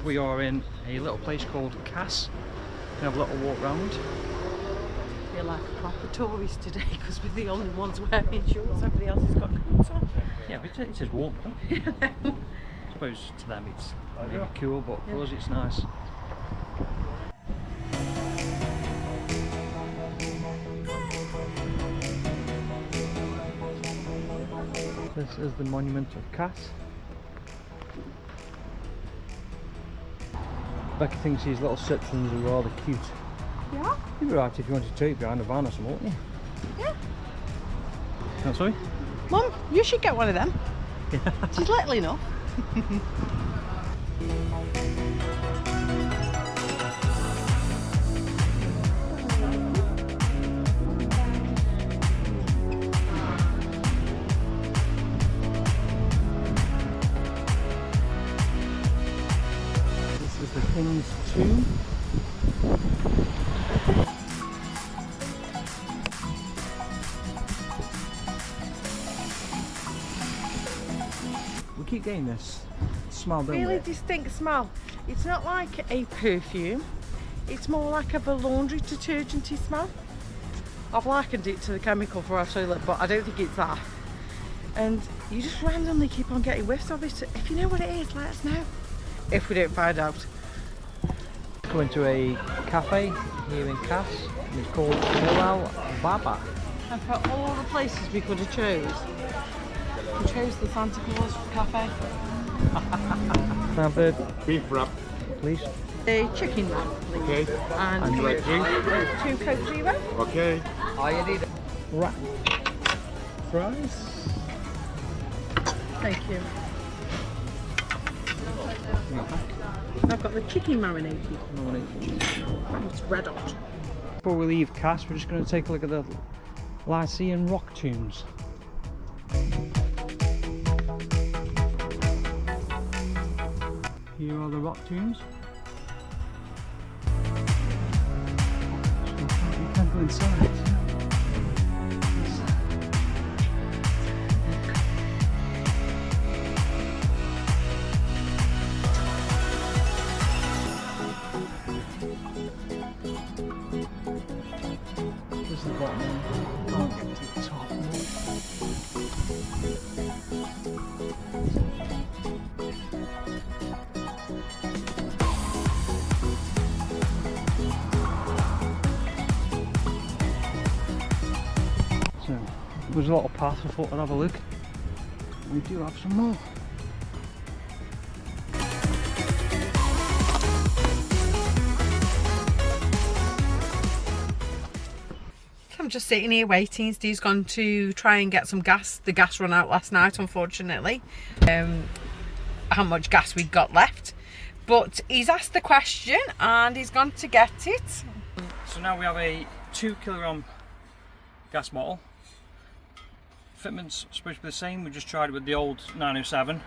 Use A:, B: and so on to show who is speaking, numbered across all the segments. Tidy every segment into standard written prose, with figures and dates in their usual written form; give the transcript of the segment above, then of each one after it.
A: we are in a little place called Kas. We have a little walk round.
B: I feel like a proper tourist today because we're the only ones wearing shorts. Everybody else has got coats on.
A: Yeah, but it is warm though. I suppose to them it's maybe cool, but for us it's nice. This is the monument of Kas. Becky thinks these little citrons are rather cute.
B: Yeah?
A: You'd be right if you wanted to take behind a van or something, wouldn't you?
B: Yeah.
A: Oh, sorry?
B: Mum, you should get one of them.
A: Yeah.
B: She's little enough.
A: This is the King's Tomb. We keep getting this smell, don't
B: Really
A: we?
B: distinct smell. It's not like a perfume. It's more like a laundry detergenty smell. I've likened it to the chemical for our toilet, but I don't think it's that. And you just randomly keep on getting whiffs of it. If you know what it is, let us know. If we don't find out.
A: Going to a cafe here in Kas. It's called Baba.
B: And for all the places we could have chose, we chose the Antiphellos cafe.
A: Can I have the
C: Beef wrap.
A: please?
B: The chicken wrap, please.
C: Okay.
B: And
C: And red drink.
B: 2 Coke Zero.
C: Okay.
A: Oh, you need wrap fries.
B: Thank you. I've got the chicken marinated. It's red hot.
A: Before we leave Kas, we're just going to take a look at the Lycian rock tombs. Here are the rock tombs. You can't go inside. This is the bottom one. Can't get to the top. So, there's a lot of paths. I thought I'd have a look. We do have some more.
B: I'm just sitting here waiting. Steve's gone to try and get some gas. The gas ran out last night, unfortunately. How much gas we got left. But he's asked the question and he's gone to get it.
A: So now we have a 2 kilogram gas bottle. Fitment's supposed to be the same. We just tried it with the old 907.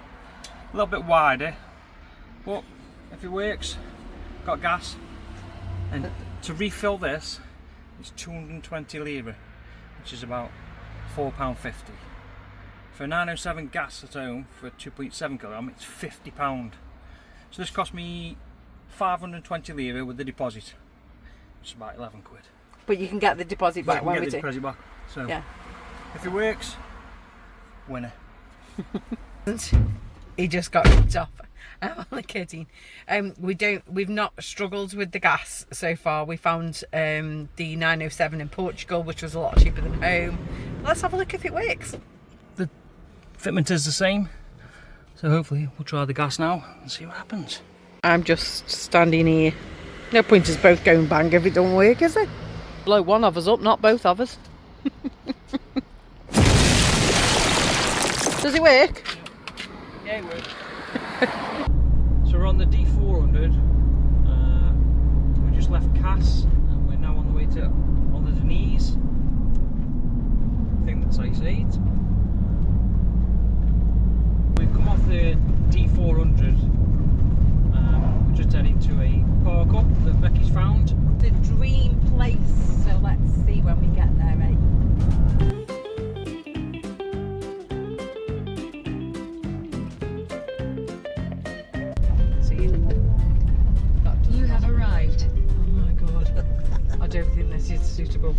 A: A little bit wider, but if it works, got gas. And to refill this, it's 220 lira, which is about £4.50. For a 907 gas at home for 2.7 kilogram, it's £50. So this cost me 520 lira with the deposit. It's about 11 quid.
B: But you can get the deposit back when we
A: get the
B: do.
A: deposit back. So
B: Yeah.
A: if it works, winner.
B: He just got ripped off. I'm only kidding. We've not struggled with the gas so far. We found the 907 in Portugal, which was a lot cheaper than home. Let's have a look if it works.
A: The fitment is the same, so hopefully we'll try the gas now and see what happens.
B: I'm just standing here. No point us both going bang if it don't work, is it? Blow one of us up, not both of us. Does it work?
A: Yeah, it works. So we're on the D400. We just left Kas and we're now on the way to Oludeniz. I think that's how you say it. We've come off the D400. We're just heading to a park up that Becky's found.
B: The dream place, so let's see when we get there, eh? See you. don't think this is suitable.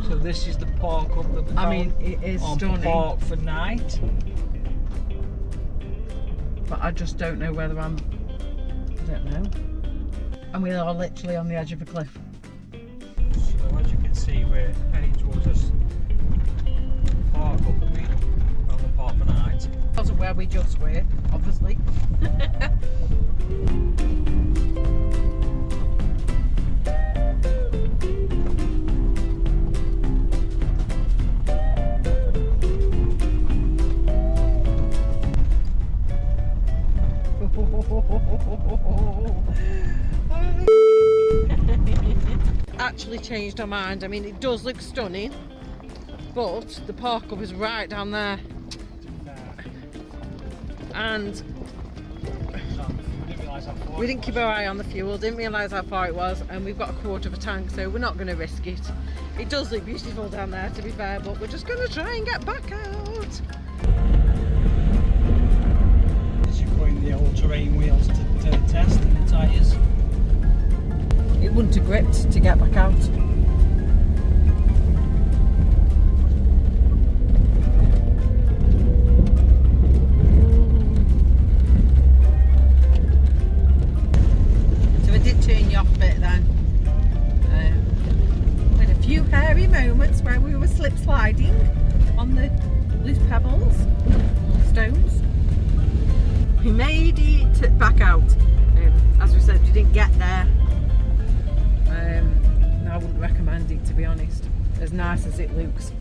A: So this is the park up that we
B: I mean, it is
A: on
B: stunning.
A: park for night.
B: But I just don't know whether I don't know. And we are literally on the edge of a cliff.
A: So as you can see, we're heading towards this park up that we on the park for night.
B: Wasn't where we just were, obviously. Actually changed our mind. I mean, it does look stunning, but the park up is right down there, and we didn't keep our eye on the fuel, didn't realise how far it was, and we've got a quarter of a tank, so we're not going to risk it. It does look beautiful down there, to be fair, but we're just going to try and get back out.
A: As you're putting the all-terrain wheels to the test and the tyres.
B: It wouldn't have gripped to get back out. So I did turn you off a bit then. With a few hairy moments where we were slip sliding on the loose pebbles or stones. We made it back out. As we said, we didn't get there. I wouldn't recommend it, to be honest, as nice as it looks.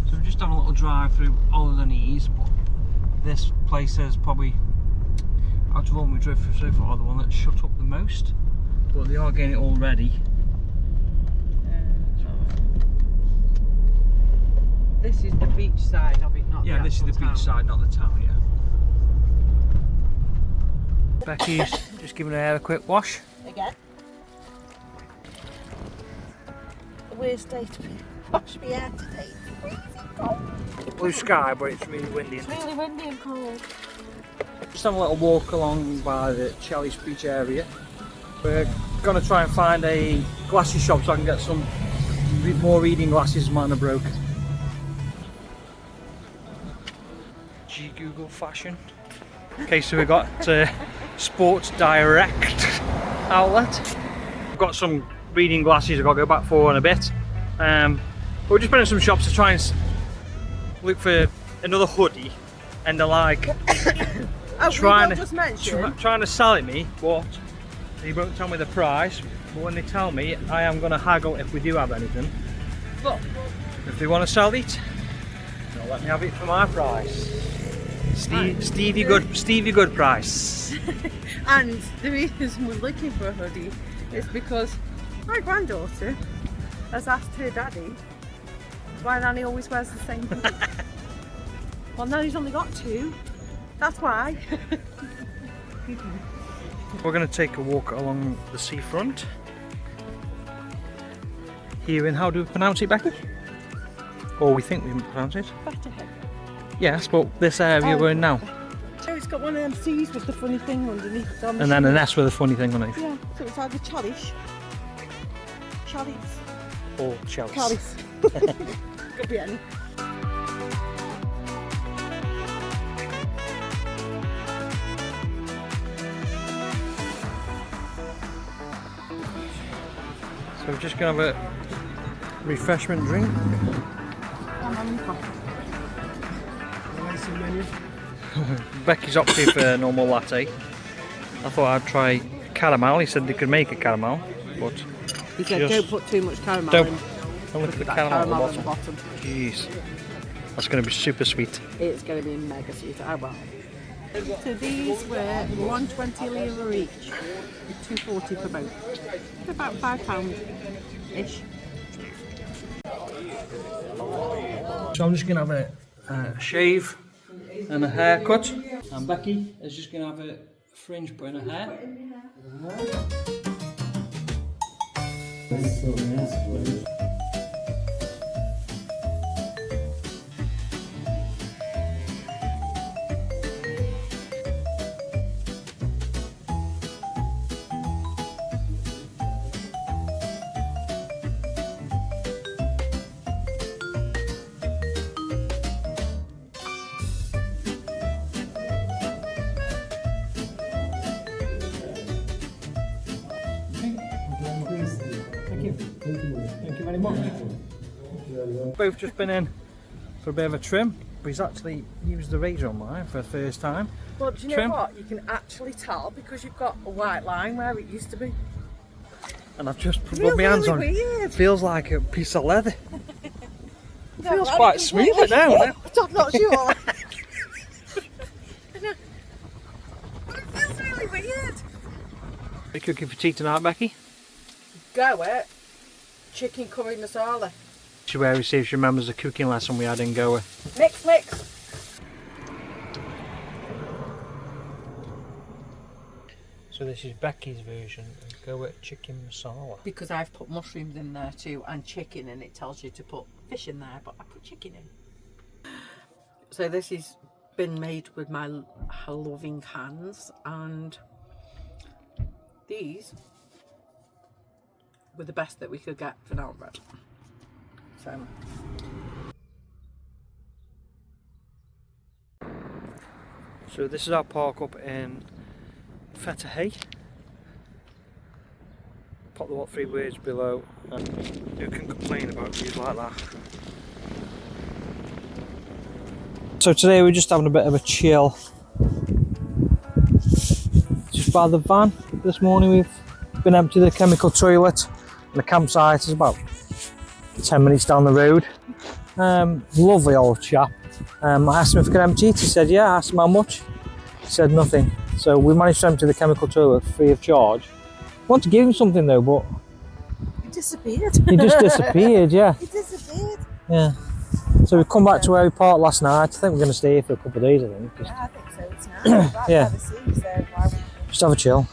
A: So we've just done a little drive through Oludeniz, but this place is probably, out of all we drove through so far, the one that's shut up the most. But they are getting it all ready.
B: This is the beach side of it, not
A: Yeah,
B: the
A: this is the
B: actual
A: beach
B: town.
A: side, not the town, yeah. Becky's just giving her hair a quick wash.
B: Again. The worst day to wash my hair today. It's freezing cold.
A: Blue sky, but it's really windy.
B: It's really windy and cold.
A: Just having a little walk along by the Calis beach area. We're going to try and find a glasses shop so I can get some more reading glasses. Mine are broke. Google fashion. Okay, so we've got Sports Direct outlet. We've got some reading glasses I've got to go back for in a bit. But we're just been in some shops to try and look for another hoodie, and they're like trying to sell it me, but they won't tell me the price. But when they tell me, I am going to haggle if we do have anything. But if they want to sell it, they'll let me have it for my price. Stevie good price.
B: And the reason we're looking for a hoodie is because my granddaughter has asked her daddy why Nanny always wears the same hoodie. Well, Nanny's only got two, that's why.
A: We're going to take a walk along the seafront here in, how do we pronounce it, Becky? Or we think we pronounce it?
B: Fethiye.
A: Yes, but this area we're in now.
B: So it's got one of them C's with the funny thing underneath.
A: And then an S with a funny thing underneath.
B: Yeah, so it's either Calis.
A: Or Chalice.
B: Calis. Could be any.
A: So we're just going to have a refreshment drink. Becky's opted for a normal latte. I thought I'd try caramel. He said they could make a caramel, but
B: he said don't put too much caramel
A: don't.
B: in.
A: And look at the caramel at the bottom. Jeez, that's going to be super sweet.
B: It's going to be mega sweet. Oh well. So these were 120 lira each, 240 for both. About £5-ish.
A: So I'm just going to have a shave and a haircut, and Becky is just going to have a fringe put in her hair. Thank you very much. Both just been in for a bit of a trim, but he's actually used the razor on mine for the first time.
B: But do you know what? You can actually tell because you've got a white line where it used to be.
A: And I've just rubbed my hands on it. It feels like a piece of leather. It feels quite smooth now.
B: I'm not sure. It feels really weird.
A: Are you cooking for tea tonight, Becky?
B: Go it. Chicken curry masala.
A: This is where we see if she remembers the cooking lesson we had in Goa.
B: Mix, mix.
A: So this is Becky's version of Goa chicken masala.
B: Because I've put mushrooms in there too and chicken, and it tells you to put fish in there, but I put chicken in. So this has been made with my loving hands, and these were the best that we could get for now bread.
A: So this is our park up in Fethiye. Pop the what 3 words below, and who can complain about views like that? So today we're just having a bit of a chill just by the van. This morning we've been empty the chemical toilet, and the campsite is about 10 minutes down the road. Lovely old chap. I asked him if he could empty it. He said yeah. I asked him how much. He said nothing. So we managed to empty the chemical toilet free of charge. I want to give him something though, but
B: He disappeared.
A: he just disappeared. Yeah.
B: He disappeared.
A: Yeah. So we've come back to where we parked last night. I think we're going to stay here for a couple of days. I think.
B: Yeah, I think so. It's nice. Right
A: Yeah.
B: by the sea, so why would
A: Just have a chill.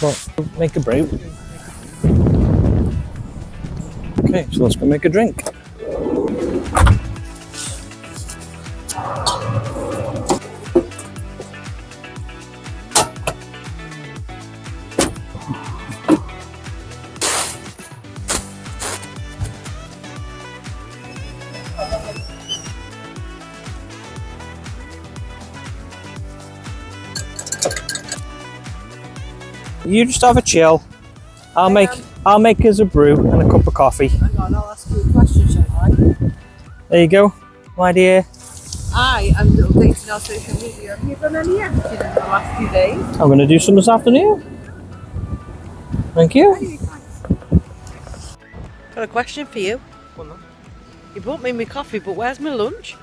A: But make a brew. Okay, so let's go make a drink. You just have a chill. I'll make us a brew and a cup of coffee.
B: Hang on, I'll ask you a question, shall I?
A: There you go, my dear.
B: I am updating our social media. Have you done any editing in the last few days?
A: I'm going to do some this afternoon. Thank you.
B: Got a question for you. You bought me my coffee, but where's my lunch?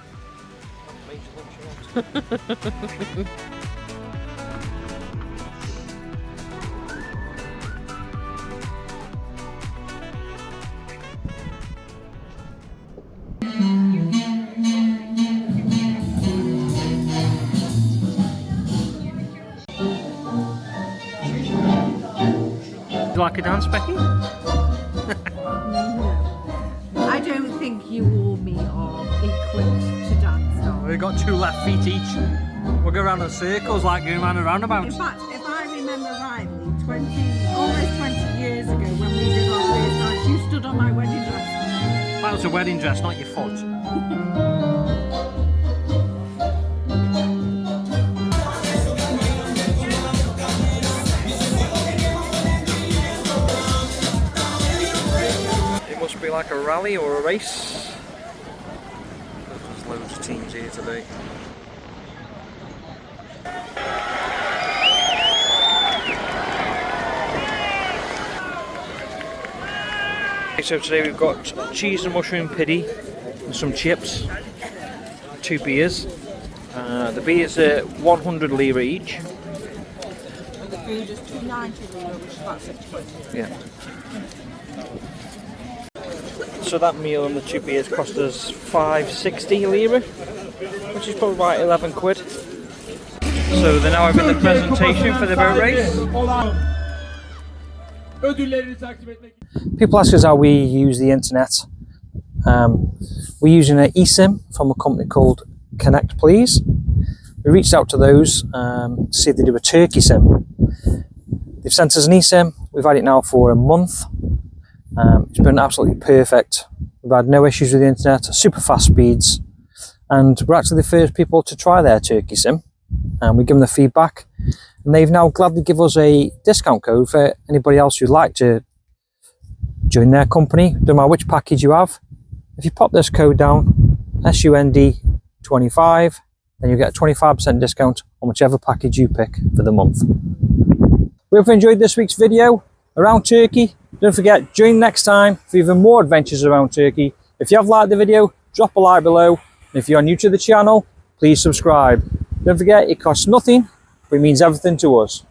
A: Do you like a dance, Becky?
B: I don't think you or me are equipped to dance now.
A: We've got 2 left feet each. We'll go around in circles like going around a roundabout.
B: In fact, if I remember rightly, almost 20 years ago when we did our first dance, you stood on my wedding dress.
A: That was a wedding dress, not your foot. It must be like a rally or a race. There's loads of teams here today. So today we've got cheese and mushroom piddy and some chips, 2 beers. The beers are 100 lira each.
B: And the food is 290 lira, which is about 6 quid.
A: Yeah. So that meal and the 2 beers cost us 560 lira, which is probably about 11 quid. So they're now having the presentation for the boat race. People ask us how we use the internet. We're using an eSIM from a company called Connect Please. We reached out to those to see if they do a Turkey SIM. They've sent us an eSIM. We've had it now for a month. It's been absolutely perfect. We've had no issues with the internet, super fast speeds, and we're actually the first people to try their Turkey SIM. We give them the feedback, and they've now gladly give us a discount code for anybody else who'd like to join their company, no matter which package you have. If you pop this code down, SUND25, then you get a 25% discount on whichever package you pick for the month. We hope you enjoyed this week's video around Turkey. Don't forget, join next time for even more adventures around Turkey. If you have liked the video, drop a like below. And if you're new to the channel, please subscribe. Don't forget, it costs nothing, but it means everything to us.